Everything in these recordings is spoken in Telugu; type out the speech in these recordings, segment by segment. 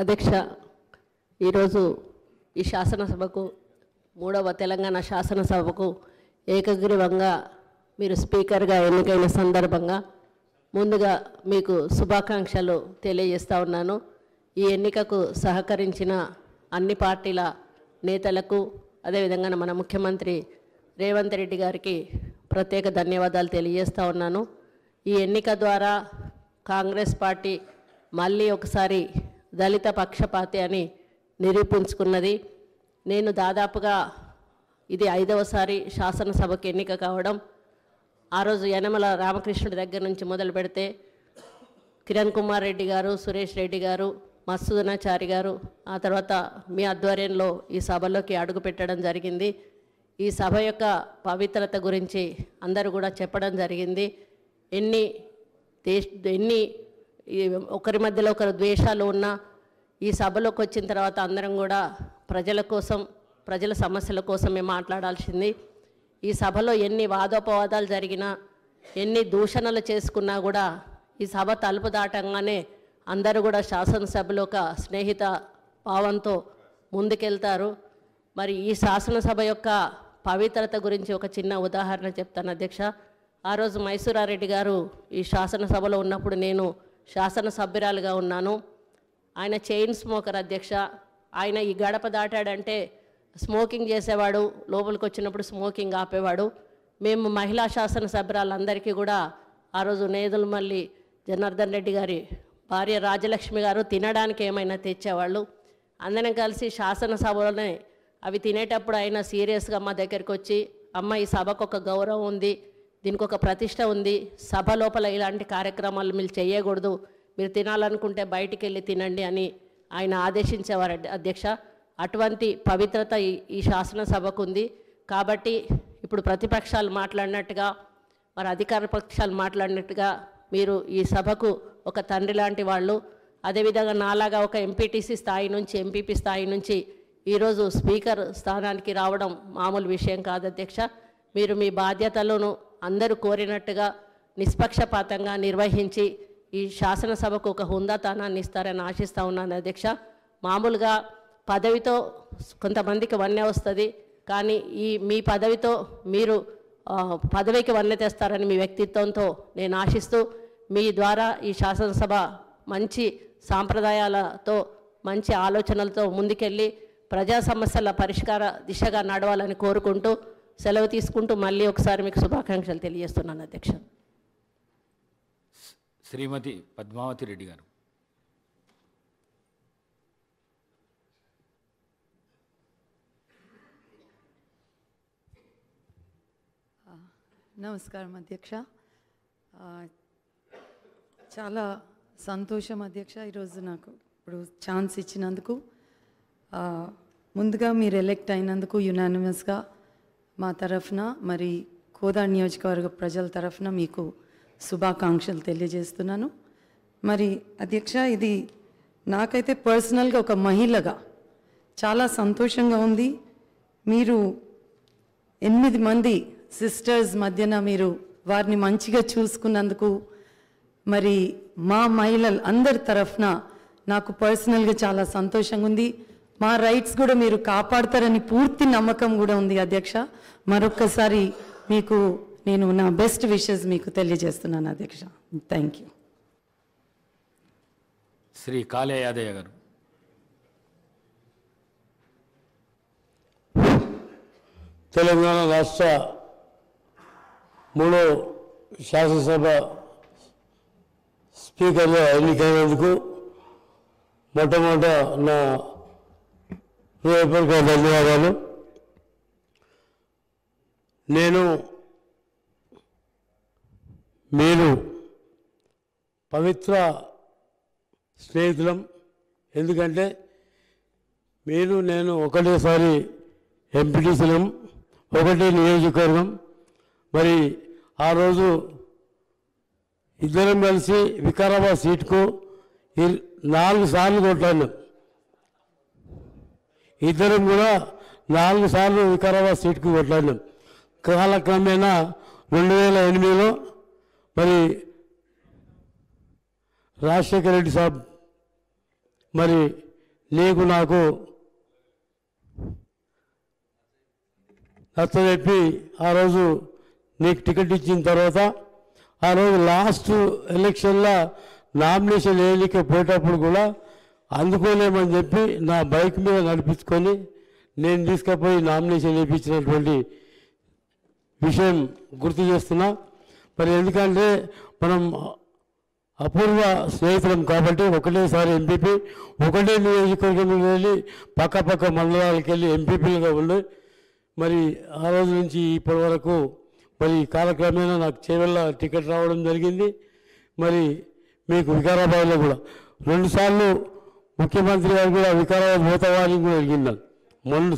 అధ్యక్ష, ఈరోజు ఈ శాసనసభకు మూడవ తెలంగాణ శాసనసభకు ఏకగ్రీవంగా మీరు స్పీకర్గా ఎన్నికైన సందర్భంగా ముందుగా మీకు శుభాకాంక్షలు తెలియజేస్తా ఉన్నాను. ఈ ఎన్నికకు సహకరించిన అన్ని పార్టీల నేతలకు అదేవిధంగా మన ముఖ్యమంత్రి రేవంత్ రెడ్డి గారికి ప్రత్యేక ధన్యవాదాలు తెలియజేస్తా ఉన్నాను. ఈ ఎన్నిక ద్వారా కాంగ్రెస్ పార్టీ మళ్ళీ ఒకసారి దళిత పక్షపాతి అని నిరూపించుకున్నది. నేను దాదాపుగా ఇది 5వసారి శాసనసభకు ఎన్నిక కావడం. ఆ రోజు యనమల రామకృష్ణుడి దగ్గర నుంచి మొదలు పెడితే కిరణ్ కుమార్ రెడ్డి గారు, సురేష్ రెడ్డి గారు, మత్సూదనాచారి గారు, ఆ తర్వాత మీ ఆధ్వర్యంలో ఈ సభలోకి అడుగు పెట్టడం జరిగింది. ఈ సభ యొక్క పవిత్రత గురించి అందరూ కూడా చెప్పడం జరిగింది. ఎన్ని ఒకరి మధ్యలో ఒకరు ద్వేషాలు ఉన్నా ఈ సభలోకి వచ్చిన తర్వాత అందరం కూడా ప్రజల కోసం, ప్రజల సమస్యల కోసమే మాట్లాడాల్సింది. ఈ సభలో ఎన్ని వాదోపవాదాలు జరిగినా, ఎన్ని దూషణలు చేసుకున్నా కూడా ఈ సభ తలుపు దాటంగానే అందరూ కూడా శాసనసభలో ఒక స్నేహిత భావంతో ముందుకెళ్తారు. మరి ఈ శాసనసభ యొక్క పవిత్రత గురించి ఒక చిన్న ఉదాహరణ చెప్తాను అధ్యక్ష. ఆ రోజు మైసూరారెడ్డి గారు ఈ శాసనసభలో ఉన్నప్పుడు నేను శాసనసభ్యురాలుగా ఉన్నాను. ఆయన చైన్ స్మోకర్ అధ్యక్ష. ఆయన ఈ గడప దాటాడంటే స్మోకింగ్ చేసేవాడు, లోపలికి వచ్చినప్పుడు స్మోకింగ్ ఆపేవాడు. మేము మహిళా శాసనసభ్యురాలందరికీ కూడా ఆ రోజు నేదులమల్లి జనార్దన్ రెడ్డి గారి భార్య రాజలక్ష్మి గారు తినడానికి ఏమైనా తెచ్చేవాళ్ళు. అందరం కలిసి శాసనసభలోనే అవి తినేటప్పుడు ఆయన సీరియస్గా మా దగ్గరికి వచ్చి, అమ్మ ఈ సభకు ఒక గౌరవం ఉంది, దీనికి ఒక ప్రతిష్ట ఉంది, సభ లోపల ఇలాంటి కార్యక్రమాలు మీరు చేయకూడదు, మీరు తినాలనుకుంటే బయటికి వెళ్ళి తినండి అని ఆయన ఆదేశించేవారు అధ్యక్ష. అటువంటి పవిత్రత ఈ శాసనసభకు ఉంది. కాబట్టి ఇప్పుడు ప్రతిపక్షాలు మాట్లాడినట్టుగా, మరి అధికార పక్షాలు మాట్లాడినట్టుగా మీరు ఈ సభకు ఒక తండ్రి లాంటి వాళ్ళు. అదేవిధంగా నాలాగా ఒక ఎంపీటీసీ స్థాయి నుంచి, ఎంపీపీ స్థాయి నుంచి ఈరోజు స్పీకర్ స్థానానికి రావడం మామూలు విషయం కాదు అధ్యక్ష. మీరు మీ బాధ్యతలను అందరూ కోరినట్టుగా నిష్పక్షపాతంగా నిర్వహించి ఈ శాసనసభకు ఒక హుందాతనాన్ని ఇస్తారని ఆశిస్తూ ఉన్నాను అధ్యక్ష. మామూలుగా పదవితో కొంతమందికి వన్నె వస్తుంది, కానీ మీ పదవితో మీరు పదవికి వన్నె తెస్తారని మీ వ్యక్తిత్వంతో నేను ఆశిస్తూ, మీ ద్వారా ఈ శాసనసభ మంచి సాంప్రదాయాలతో, మంచి ఆలోచనలతో ముందుకెళ్ళి ప్రజా సమస్యల పరిష్కార దిశగా నడవాలని కోరుకుంటూ సెలవు తీసుకుంటూ మళ్ళీ ఒకసారి మీకు శుభాకాంక్షలు తెలియజేస్తున్నాను అధ్యక్ష. శ్రీమతి పద్మావతి రెడ్డి గారు. నమస్కారం అధ్యక్ష. చాలా సంతోషం అధ్యక్ష ఈరోజు నాకు ఇప్పుడు ఛాన్స్ ఇచ్చినందుకు. ముందుగా మీరు ఎలెక్ట్ అయినందుకు యునానిమస్గా మా తరఫున, మరి కోదాడ నియోజకవర్గ ప్రజల తరఫున మీకు శుభాకాంక్షలు తెలియజేస్తున్నాను. మరి అధ్యక్ష, ఇది నాకైతే పర్సనల్గా ఒక మహిళగా చాలా సంతోషంగా ఉంది. మీరు 8 మంది సిస్టర్స్ మధ్యన మీరు వారిని మంచిగా చూసుకున్నందుకు మరి మా మహిళలు అందరి తరఫున నాకు పర్సనల్గా చాలా సంతోషంగా ఉంది. మా రైట్స్ కూడా మీరు కాపాడతారని పూర్తి నమ్మకం కూడా ఉంది అధ్యక్ష. మరొక్కసారి మీకు నేను నా బెస్ట్ విషెస్ మీకు తెలియజేస్తున్నాను అధ్యక్ష. Thank you. శ్రీ కాళే యాదయ్య గారు. తెలంగాణ రాష్ట్ర 3వ శాసనసభ స్పీకర్గా ఎన్నికైనందుకు మొట్టమొదట నా హృదయపూర్వక ధన్యవాదాలు. మీరు పవిత్ర స్నేహితులం. ఎందుకంటే నేను ఒకటేసారి ఎంపీటీసీలం, ఒకటే నియోజకవర్గం. మరి ఆ రోజు ఇద్దరం కలిసి వికారాబాద్ సీటుకు 4 సార్లు కొట్లాడినాం. ఇద్దరం కూడా 4 సార్లు వికారాబాద్ సీటుకు కొట్లాడినాం. కాలక్రమేణా 2008లో మరి రాజశేఖర రెడ్డి సాబ్ మరి నీకు నాకు నచ్చజెప్పి ఆ రోజు నీకు టికెట్ ఇచ్చిన తర్వాత ఆ రోజు లాస్ట్ ఎలక్షన్లో నామినేషన్ వేయలికి పోయేటప్పుడు కూడా అందుకోలేమని చెప్పి నా బైక్ మీద నడిపించుకొని నేను తీసుకుపోయి నామినేషన్ వేయించినటువంటి విషయం గుర్తు చేస్తున్నా. మరి ఎందుకంటే మనం అపూర్వ స్నేహితులం కాబట్టి ఒకటేసారి ఎంపీపీ ఒకటే నియోజకవర్గం వెళ్ళి పక్క మండలాలకు వెళ్ళి ఎంపీపీలుగా ఉండి మరి ఆ రోజు నుంచి ఇప్పటి వరకు మరి కాలక్రమేణా నాకు చేవెళ్ళ టికెట్ రావడం జరిగింది. మరి మీకు వికారాబాద్లో కూడా 2 సార్లు ముఖ్యమంత్రి గారు కూడా వికారాబాద్ పోతావాని కూడా అడిగినాను. మొన్న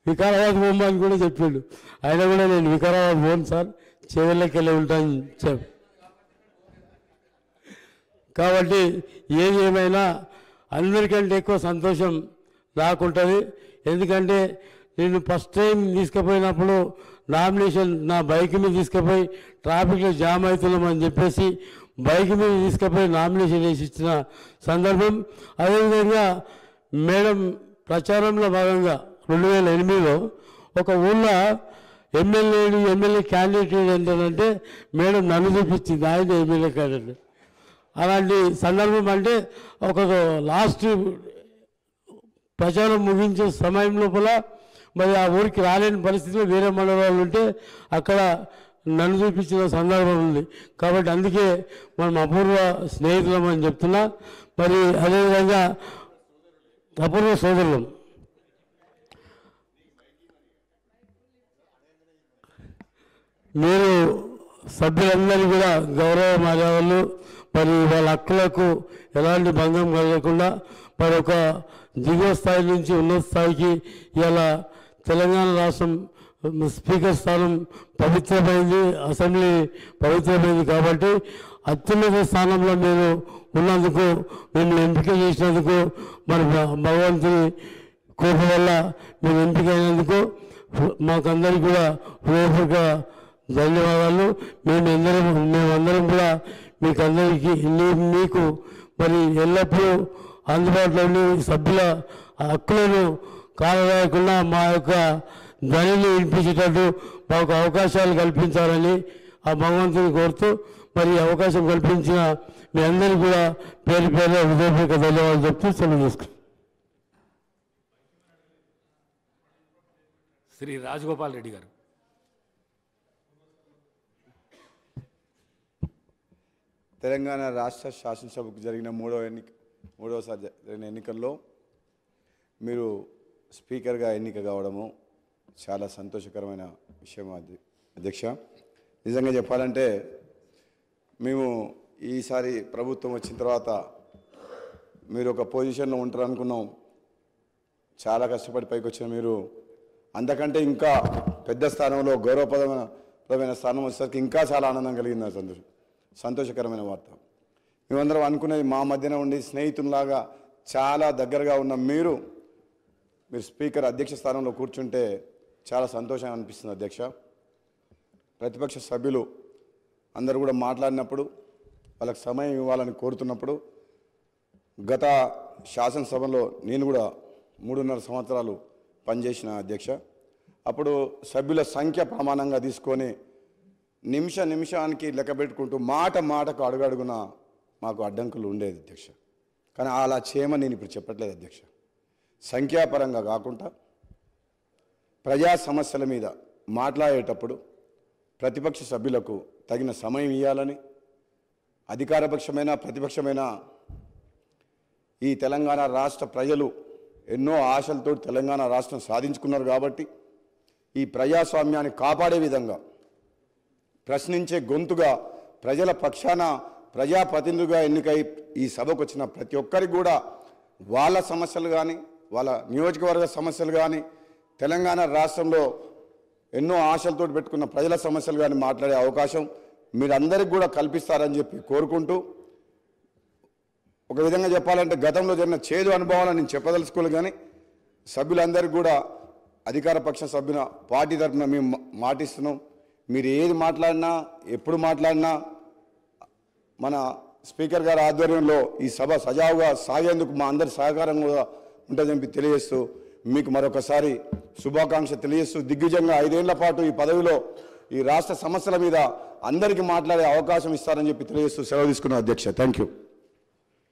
వికారాబాద్ పోమని కూడా చెప్పిండు. ఆయన కూడా నేను వికారాబాద్ పోను సార్, చేవెళ్ళకి వెళ్ళి ఉంటాను చెప్పి. కాబట్టి ఏది ఏమైనా అందరికంటే ఎక్కువ సంతోషం నాకుంటుంది. ఎందుకంటే నేను ఫస్ట్ టైం తీసుకుపోయినప్పుడు నామినేషన్ నా బైక్ మీద తీసుకుపోయి ట్రాఫిక్లో జామ్ అవుతున్నామని చెప్పేసి బైక్ మీద తీసుకుపోయి నామినేషన్ వేసి ఇచ్చిన సందర్భం. అదేవిధంగా మేడం ప్రచారంలో భాగంగా 2008లో ఒక ఊళ్ళో ఎమ్మెల్యే క్యాండిడేట్ ఏంటంటే మేడం నన్ను చూపించింది, ఆయన ఎమ్మెల్యే క్యాండిడేట్. అలాంటి సందర్భం అంటే ఒక లాస్ట్ ప్రచారం ముగించే సమయం లోపల మరి ఆ ఊరికి రాలేని పరిస్థితిలో వేరే మండలాలు ఉంటే అక్కడ నన్ను చూపించిన సందర్భం ఉంది. కాబట్టి అందుకే మనం అపూర్వ స్నేహితులం అని చెప్తున్నా. మరి అదేవిధంగా అపూర్వ సోదరులం. మీరు సభ్యులందరూ కూడా గౌరవ మర్యాదలు మరి వాళ్ళ హక్కులకు ఎలాంటి భంగం కలగకుండా మరి ఒక దిగువ స్థాయి నుంచి ఉన్నత స్థాయికి ఇలా తెలంగాణ రాష్ట్రం స్పీకర్ స్థానం పవిత్రమైంది, అసెంబ్లీ పవిత్రమైంది. కాబట్టి అత్యున్నత స్థానంలో మీరు ఉన్నందుకు, మిమ్మల్ని ఎంపిక చేసినందుకు, మరి భగవంతుని కృప వల్ల మీరు ఎంపికైనందుకు మాకందరికీ కూడా హృదయపూర్వక ధన్యవాదాలు. మేమందరం కూడా మీకందరికీ మీకు మరి ఎల్లప్పుడూ అందుబాటులో ఉండి సభ్యుల హక్కులను కాలరాయకుండా మా యొక్క ధ్వనిని వినిపించేటట్టు మాకు అవకాశాలు కల్పించాలని ఆ భగవంతుని కోరుతూ మరి అవకాశం కల్పించిన మీ అందరికీ కూడా పేరు హృదయపూర్వక ధన్యవాదాలు చెప్తూ సెలవు తీసుకుంటాం. శ్రీ రాజగోపాల్ రెడ్డి గారు. తెలంగాణ రాష్ట్ర శాసనసభకు జరిగిన మూడవసారి జరిగిన ఎన్నికల్లో మీరు స్పీకర్గా ఎన్నిక కావడము చాలా సంతోషకరమైన విషయం అధ్యక్ష. నిజంగా చెప్పాలంటే మేము ఈసారి ప్రభుత్వం వచ్చిన తర్వాత మీరు ఒక పొజిషన్లో ఉంటారు అనుకున్నాం. చాలా కష్టపడి పైకి వచ్చిన మీరు అంతకంటే ఇంకా పెద్ద స్థానంలో గౌరవప్రదమైన స్థానం వచ్చేసరికి ఇంకా చాలా ఆనందం కలిగింది. సంతోషకరమైన వార్త. మేమందరం అనుకునేది మా మధ్యన ఉండి స్నేహితుల్లాగా చాలా దగ్గరగా ఉన్న మీరు స్పీకర్ అధ్యక్ష స్థానంలో కూర్చుంటే చాలా సంతోషంగా అనిపిస్తుంది అధ్యక్ష. ప్రతిపక్ష సభ్యులు అందరూ కూడా మాట్లాడినప్పుడు వాళ్ళకి సమయం ఇవ్వాలని కోరుతున్నప్పుడు గత శాసనసభలో నేను కూడా 3.5 సంవత్సరాలు పనిచేసిన అధ్యక్ష. అప్పుడు సభ్యుల సంఖ్య ప్రమాణంగా తీసుకొని నిమిషానికి లెక్క పెట్టుకుంటూ మాటకు అడుగడుగున మాకు అడ్డంకులు ఉండేది అధ్యక్ష. కానీ అలా చేయమని నేను ఇప్పుడు చెప్పట్లేదు అధ్యక్ష. సంఖ్యాపరంగా కాకుండా ప్రజా సమస్యల మీద మాట్లాడేటప్పుడు ప్రతిపక్ష సభ్యులకు తగిన సమయం ఇవ్వాలని, అధికారపక్షమైన ప్రతిపక్షమైన ఈ తెలంగాణ రాష్ట్ర ప్రజలు ఎన్నో ఆశలతో తెలంగాణ రాష్ట్రం సాధించుకున్నారు. కాబట్టి ఈ ప్రజాస్వామ్యాన్ని కాపాడే విధంగా ప్రశ్నించే గొంతుగా ప్రజల పక్షాన ప్రజాప్రతినిధులుగా ఎన్నికై ఈ సభకు వచ్చిన ప్రతి ఒక్కరికి కూడా వాళ్ళ సమస్యలు కానీ, వాళ్ళ నియోజకవర్గ సమస్యలు కానీ, తెలంగాణ రాష్ట్రంలో ఎన్నో ఆశలతో పెట్టుకున్న ప్రజల సమస్యలు కానీ మాట్లాడే అవకాశం మీరందరికీ కూడా కల్పిస్తారని చెప్పి కోరుకుంటూ, ఒక విధంగా చెప్పాలంటే గతంలో జరిగిన చేదు అనుభవాలను నేను చెప్పదలుచుకోలేదు. కానీ సభ్యులందరికీ కూడా అధికార పక్ష సభ్యుల పార్టీ తరఫున మేము మాటిస్తున్నాం. మీరు ఏది మాట్లాడినా, ఎప్పుడు మాట్లాడినా మన స్పీకర్ గారి ఆధ్వర్యంలో ఈ సభ సజావుగా సాగేందుకు మా అందరి సహకారం కూడా ఉంటుందని తెలియజేస్తూ మీకు మరొకసారి శుభాకాంక్ష తెలియజేస్తూ దిగ్విజయంగా 5 ఏళ్ల పాటు ఈ పదవిలో ఈ రాష్ట్ర సమస్యల మీద అందరికీ మాట్లాడే అవకాశం ఇస్తారని చెప్పి తెలియజేస్తూ సెలవు తీసుకున్న అధ్యక్ష. Thank you.